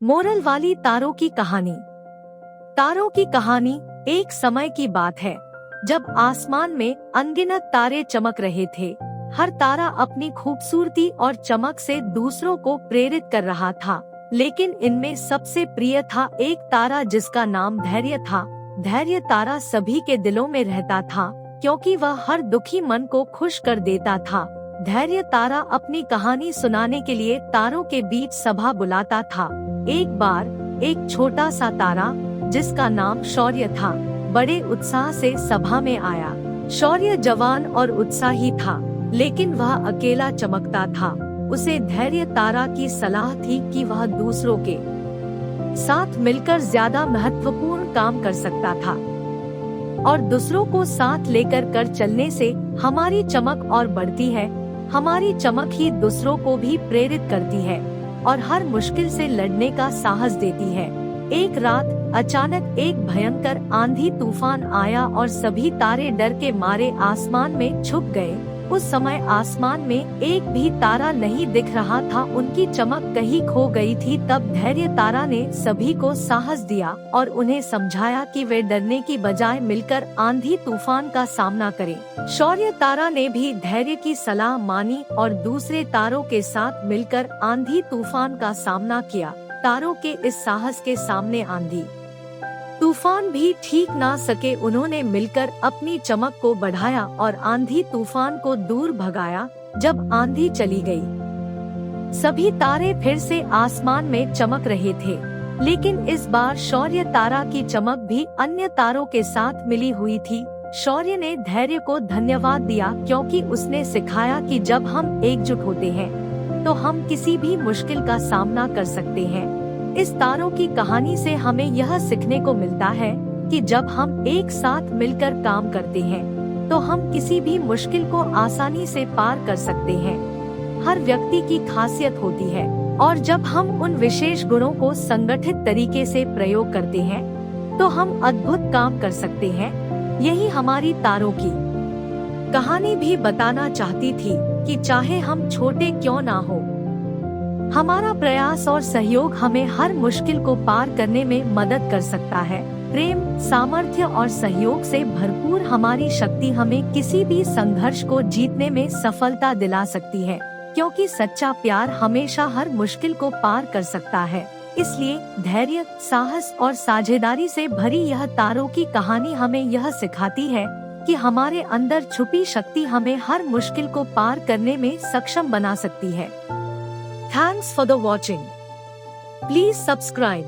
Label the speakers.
Speaker 1: Moral वाली तारों की कहानी। तारों की कहानी। एक समय की बात है जब आसमान में अनगिनत तारे चमक रहे थे। हर तारा अपनी खूबसूरती और चमक से दूसरों को प्रेरित कर रहा था, लेकिन इनमें सबसे प्रिय था एक तारा जिसका नाम धैर्य था। धैर्य तारा सभी के दिलों में रहता था क्योंकि वह हर दुखी मन को खुश कर देता था। धैर्य तारा अपनी कहानी सुनाने के लिए तारों के बीच सभा बुलाता था। एक बार एक छोटा सा तारा जिसका नाम शौर्य था बड़े उत्साह से सभा में आया। शौर्य जवान और उत्साही था, लेकिन वह अकेला चमकता था। उसे धैर्य तारा की सलाह थी कि वह दूसरों के साथ मिलकर ज्यादा महत्वपूर्ण काम कर सकता था और दूसरों को साथ लेकर कर चलने से हमारी चमक और बढ़ती है। हमारी चमक ही दूसरों को भी प्रेरित करती है और हर मुश्किल से लड़ने का साहस देती है। एक रात अचानक एक भयंकर आंधी तूफान आया और सभी तारे डर के मारे आसमान में छुप गए। उस समय आसमान में एक भी तारा नहीं दिख रहा था, उनकी चमक कहीं खो गई थी। तब धैर्य तारा ने सभी को साहस दिया और उन्हें समझाया कि वे डरने की बजाय मिलकर आंधी तूफान का सामना करें। शौर्य तारा ने भी धैर्य की सलाह मानी और दूसरे तारों के साथ मिलकर आंधी तूफान का सामना किया। तारों के इस साहस के सामने आंधी तूफान भी ठीक ना सके। उन्होंने मिलकर अपनी चमक को बढ़ाया और आंधी तूफान को दूर भगाया। जब आंधी चली गई, सभी तारे फिर से आसमान में चमक रहे थे, लेकिन इस बार शौर्य तारा की चमक भी अन्य तारों के साथ मिली हुई थी। शौर्य ने धैर्य को धन्यवाद दिया क्योंकि उसने सिखाया कि जब हम एकजुट होते हैं तो हम किसी भी मुश्किल का सामना कर सकते हैं। इस तारों की कहानी से हमें यह सीखने को मिलता है कि जब हम एक साथ मिलकर काम करते हैं तो हम किसी भी मुश्किल को आसानी से पार कर सकते हैं। हर व्यक्ति की खासियत होती है और जब हम उन विशेष गुणों को संगठित तरीके से प्रयोग करते हैं तो हम अद्भुत काम कर सकते हैं। यही हमारी तारों की कहानी भी बताना चाहती थी कि चाहे हम छोटे क्यों ना हो, हमारा प्रयास और सहयोग हमें हर मुश्किल को पार करने में मदद कर सकता है। प्रेम, सामर्थ्य और सहयोग से भरपूर हमारी शक्ति हमें किसी भी संघर्ष को जीतने में सफलता दिला सकती है, क्योंकि सच्चा प्यार हमेशा हर मुश्किल को पार कर सकता है। इसलिए धैर्य, साहस और साझेदारी से भरी यह तारों की कहानी हमें यह सिखाती है कि हमारे अंदर छुपी शक्ति हमें हर मुश्किल को पार करने में सक्षम बना सकती है। Thanks for the watching. Please subscribe.